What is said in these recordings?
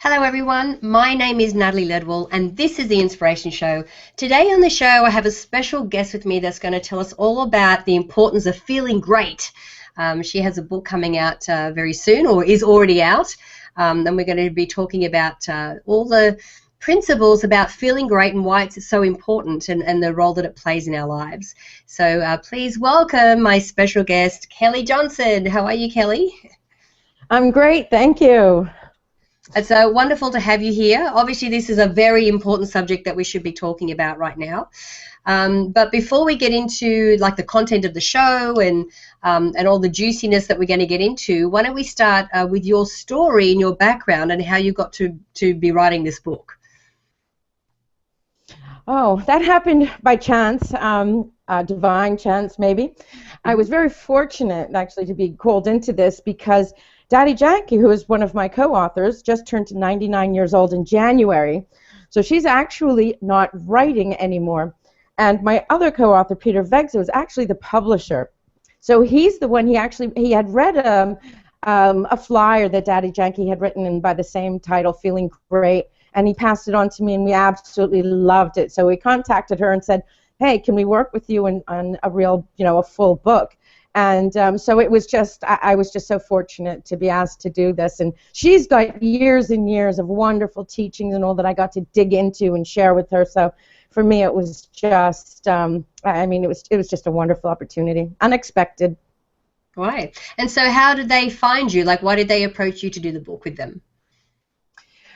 Hello everyone, my name is Natalie Ledwell and this is The Inspiration Show. Today on the show I have a special guest with me that's going to tell us all about the importance of feeling great. She has a book coming out very soon, or is already out, and we're going to be talking about all the principles about feeling great and why it's so important and the role that it plays in our lives. So please welcome my special guest, Kelly Johnson. How are you, Kelly? I'm great, thank you. It's wonderful to have you here. Obviously, this is a very important subject that we should be talking about right now. But before we get into like the content of the show and all the juiciness that we're going to get into, why don't we start with your story and your background and how you got to be writing this book? Oh, that happened by chance, divine chance maybe. I was very fortunate actually to be called into this because Daddy Jackie, who is one of my co-authors, just turned to 99 years old in January, so she's actually not writing anymore. And my other co-author, Peter Vegzo, is actually the publisher. So he's the one, he had read a flyer that Daddy Jackie had written in by the same title, Feeling Great, and he passed it on to me, and we absolutely loved it. So we contacted her and said, hey, can we work with you on a real, a full book? And so it was just, I was just so fortunate to be asked to do this. And she's got years and years of wonderful teachings and all that I got to dig into and share with her. So for me, it was just, it was just a wonderful opportunity, unexpected. Right. And so how did they find you? Like, why did they approach you to do the book with them?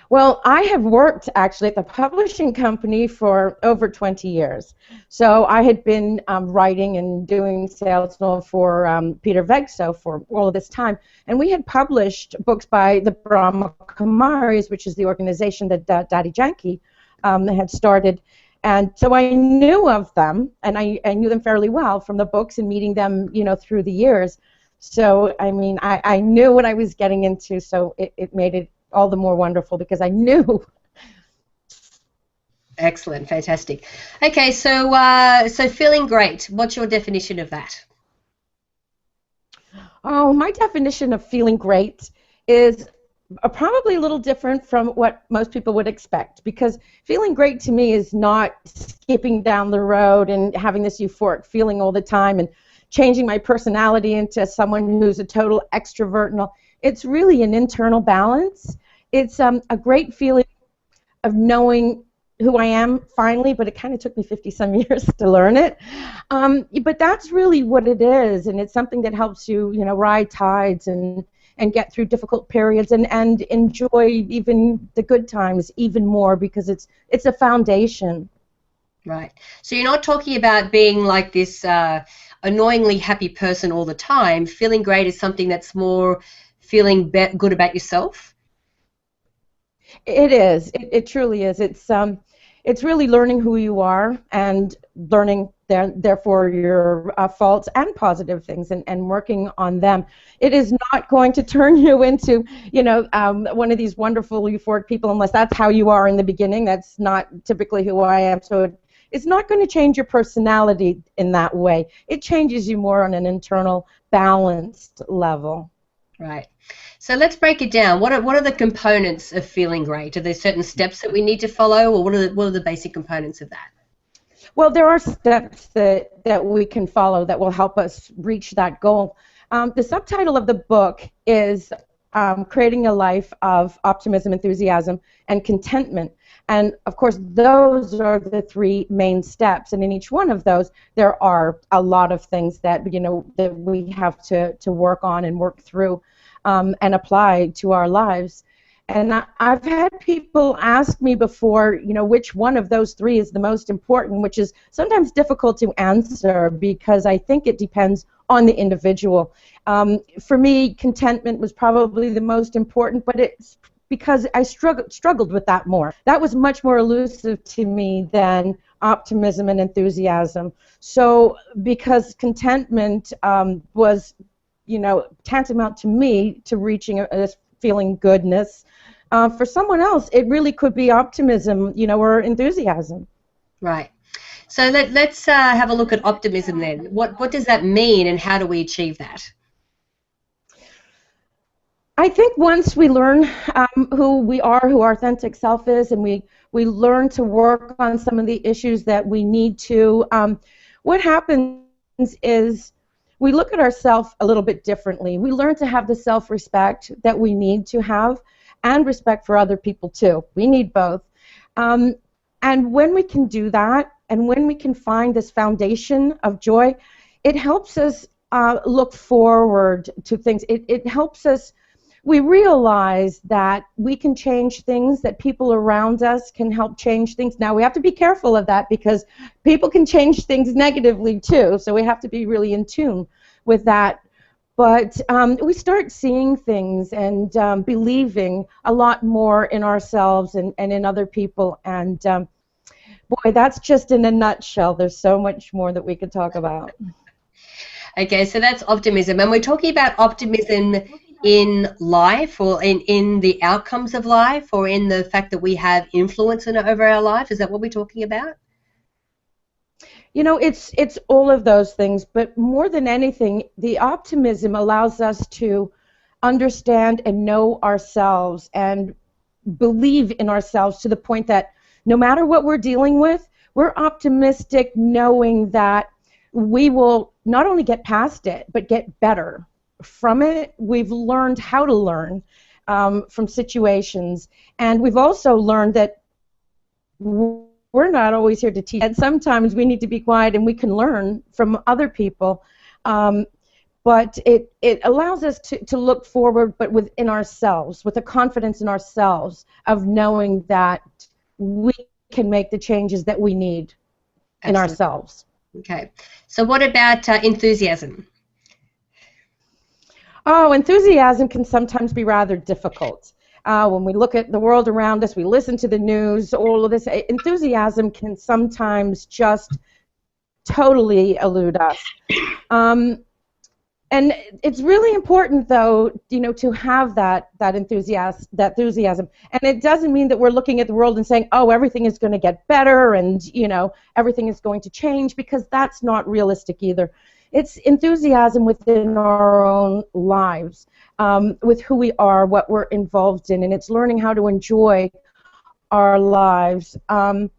Well, I have worked actually at the publishing company for over 20 years. So I had been writing and doing sales for Peter Vegzo for all of this time. And we had published books by the Brahma Kumaris, which is the organization that Daddy Jackie had started. And so I knew of them, and I knew them fairly well from the books and meeting them, through the years. So, I knew what I was getting into, so it made it all the more wonderful because I knew. Excellent, fantastic. Okay, so so feeling great. What's your definition of that? Oh, my definition of feeling great is probably a little different from what most people would expect, because feeling great to me is not skipping down the road and having this euphoric feeling all the time and changing my personality into someone who's a total extrovert and all. It's really an internal balance. It's a great feeling of knowing who I am finally, but it kind of took me 50-some years to learn it. But that's really what it is, and it's something that helps you, ride tides and get through difficult periods and enjoy even the good times even more because it's a foundation. Right. So you're not talking about being like this annoyingly happy person all the time. Feeling great is something that's more feeling good about yourself? It is. It truly is. It's really learning who you are and learning therefore your faults and positive things and working on them. It is not going to turn you into, one of these wonderful euphoric people unless that's how you are in the beginning. That's not typically who I am. So it's not going to change your personality in that way. It changes you more on an internal, balanced level. Right. So let's break it down. What are the components of feeling great? Are there certain steps that we need to follow, or what are the basic components of that? Well, there are steps that we can follow that will help us reach that goal. The subtitle of the book is Creating a Life of Optimism, Enthusiasm, and Contentment. And, of course, those are the three main steps. And in each one of those, there are a lot of things that, that we have to work on and work through and apply to our lives. And I've had people ask me before, which one of those three is the most important, which is sometimes difficult to answer because I think it depends on the individual. For me, contentment was probably the most important, but it's because I struggled with that more. That was much more elusive to me than optimism and enthusiasm. So because contentment was, tantamount to me to reaching a feeling goodness. For someone else, it really could be optimism, or enthusiasm. Right. So let's have a look at optimism then. What does that mean, and how do we achieve that? I think once we learn who we are, who our authentic self is, and we learn to work on some of the issues that we need to, what happens is we look at ourselves a little bit differently. We learn to have the self-respect that we need to have, and respect for other people too. We need both. And when we can do that, and when we can find this foundation of joy, it helps us look forward to things. It helps us. We realize that we can change things, that people around us can help change things. Now, we have to be careful of that because people can change things negatively too, so we have to be really in tune with that. But we start seeing things and believing a lot more in ourselves and in other people. And boy, that's just in a nutshell. There's so much more that we could talk about. Okay, so that's optimism. And we're talking about optimism in life, or in the outcomes of life, or in the fact that we have influence over our life. Is that what we're talking about? You know, it's all of those things, but more than anything, the optimism allows us to understand and know ourselves and believe in ourselves to the point that no matter what we're dealing with, we're optimistic knowing that we will not only get past it, but get better from it. We've learned how to learn from situations, and we've also learned that we're not always here to teach, and sometimes we need to be quiet and we can learn from other people. But it allows us to look forward, but within ourselves, with a confidence in ourselves of knowing that we can make the changes that we need in ourselves. Okay. So what about enthusiasm? Oh, enthusiasm can sometimes be rather difficult. When we look at the world around us, we listen to the news, all of this, enthusiasm can sometimes just totally elude us. And it's really important, though, you know, to have that enthusiasm. And it doesn't mean that we're looking at the world and saying, oh, everything is going to get better and, you know, everything is going to change, because that's not realistic either. It's enthusiasm within our own lives, with who we are, what we're involved in, and it's learning how to enjoy our lives. You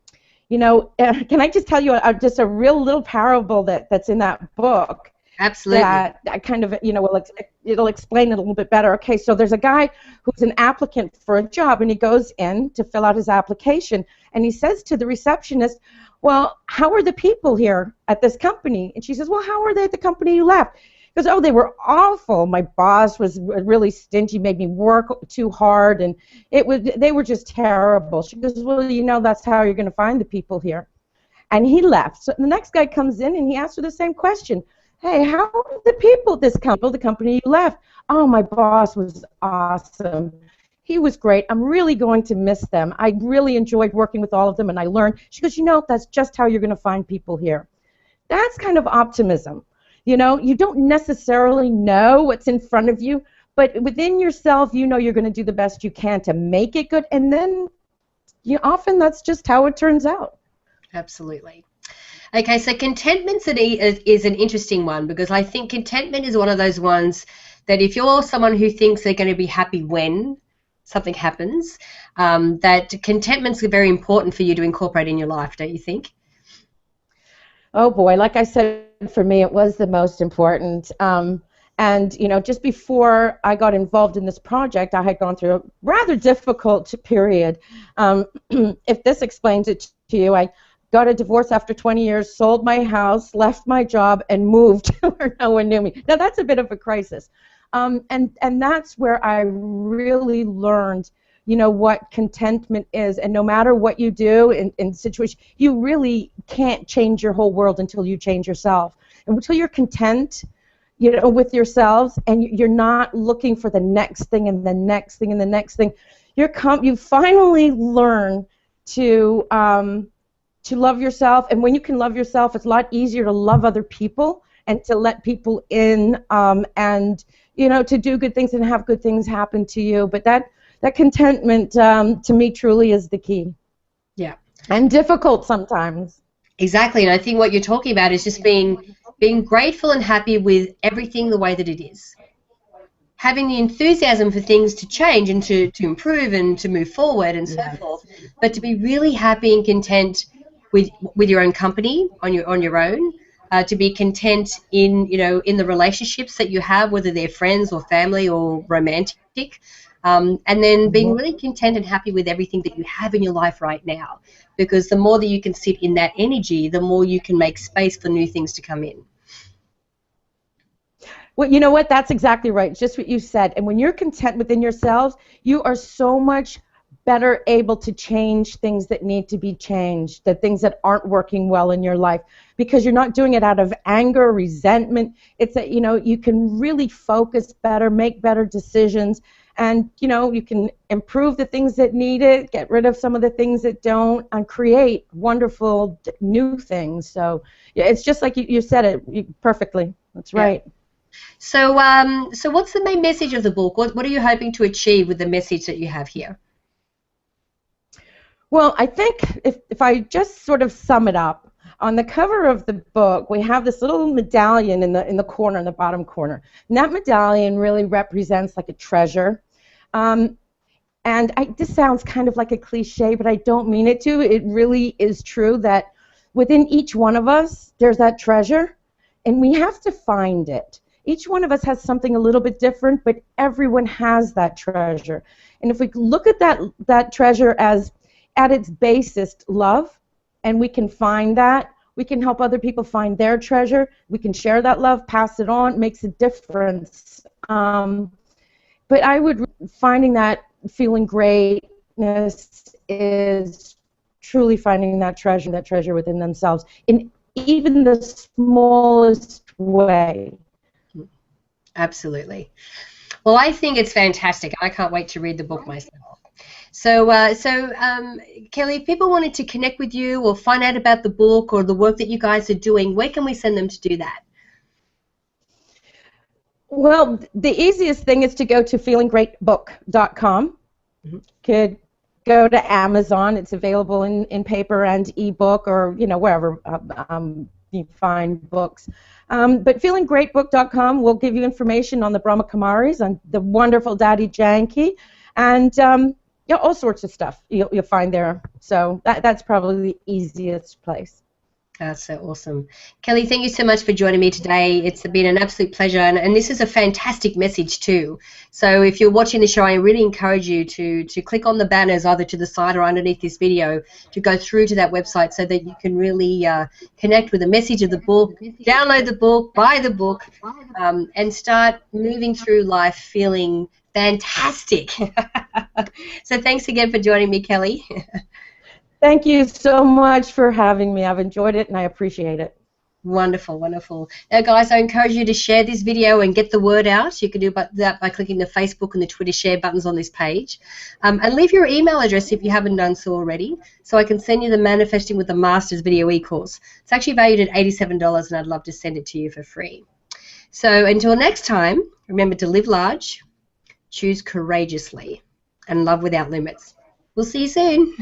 know, can I just tell you just a real little parable that's in that book? Absolutely. That I kind of, you know, it'll explain it a little bit better. Okay, so there's a guy who's an applicant for a job, and he goes in to fill out his application, and he says to the receptionist, well, how are the people here at this company? And she says, well, how are they at the company you left? He goes, oh, they were awful. My boss was really stingy, made me work too hard, and they were just terrible. She goes, well, you know, that's how you're going to find the people here. And he left. So the next guy comes in, and he asks her the same question. Hey, how are the people at this company, the company you left? Oh, my boss was awesome. He was great. I'm really going to miss them. I really enjoyed working with all of them, and I learned. She goes, you know, that's just how you're going to find people here. That's kind of optimism. You know, you don't necessarily know what's in front of you, but within yourself, you know you're going to do the best you can to make it good, and then often that's just how it turns out. Absolutely. Okay, so contentment is an interesting one, because I think contentment is one of those ones that if you're someone who thinks they're going to be happy when something happens, that contentment's very important for you to incorporate in your life, don't you think? Oh boy, like I said, for me it was the most important. And you know, just before I got involved in this project, I had gone through a rather difficult period. If this explains it to you, I got a divorce after 20 years, sold my house, left my job, and moved where no one knew me. Now that's a bit of a crisis. And that's where I really learned, you know, what contentment is. And no matter what you do in situations, you really can't change your whole world until you change yourself. And until you're content, you know, with yourselves, and you're not looking for the next thing and the next thing and the next thing, you finally learn to love yourself. And when you can love yourself, it's a lot easier to love other people and to let people in, and you know, to do good things and have good things happen to you. But that contentment, to me, truly is the key. Yeah. And difficult sometimes. Exactly, and I think what you're talking about is just being grateful and happy with everything the way that it is. having the enthusiasm for things to change and to improve and to move forward and so forth, but to be really happy and content with your own company on your own, to be content in in the relationships that you have, whether they're friends or family or romantic, and then being really content and happy with everything that you have in your life right now, because the more that you can sit in that energy, the more you can make space for new things to come in. Well, you know what? That's exactly right. Just what you said. And when you're content within yourselves, you are so much better able to change things that need to be changed, the things that aren't working well in your life, because you're not doing it out of anger, resentment. It's that, you can really focus better, make better decisions, and, you can improve the things that need it, get rid of some of the things that don't, and create wonderful new things. So, yeah, it's just like you said it perfectly. That's right. Yeah. So, so what's the main message of the book? What are you hoping to achieve with the message that you have here? Well, I think if I just sort of sum it up, on the cover of the book, we have this little medallion in the corner, in the bottom corner. And that medallion really represents like a treasure. And this sounds kind of like a cliche, but I don't mean it to. It really is true that within each one of us, there's that treasure, and we have to find it. Each one of us has something a little bit different, but everyone has that treasure. And if we look at that treasure as, at its basest, love, and we can find that, we can help other people find their treasure, we can share that love, pass it on, it makes a difference. But I would, finding that feeling greatness is truly finding that treasure within themselves, in even the smallest way. Absolutely. Well, I think it's fantastic. I can't wait to read the book myself. So, Kelly, if people wanted to connect with you or find out about the book or the work that you guys are doing, where can we send them to do that? Well, the easiest thing is to go to feelinggreatbook.com. Could go to Amazon. It's available in paper and ebook, or wherever you find books. But feelinggreatbook.com will give you information on the Brahma Kumaris, on the wonderful Daddy Janki, and all sorts of stuff you'll find there. So that's probably the easiest place. That's so awesome. Kelly, thank you so much for joining me today. It's been an absolute pleasure, and this is a fantastic message too. So if you're watching the show, I really encourage you to click on the banners either to the side or underneath this video to go through to that website so that you can really connect with the message of the book, download the book, buy the book, and start moving through life feeling fantastic. So thanks again for joining me, Kelly. Thank you so much for having me. I've enjoyed it and I appreciate it. Wonderful, wonderful. Now, guys, I encourage you to share this video and get the word out. You can do that by clicking the Facebook and the Twitter share buttons on this page. And leave your email address if you haven't done so already, so I can send you the Manifesting with the Masters video e-course. It's actually valued at $87, and I'd love to send it to you for free. So until next time, remember to live large, choose courageously, and love without limits. We'll see you soon.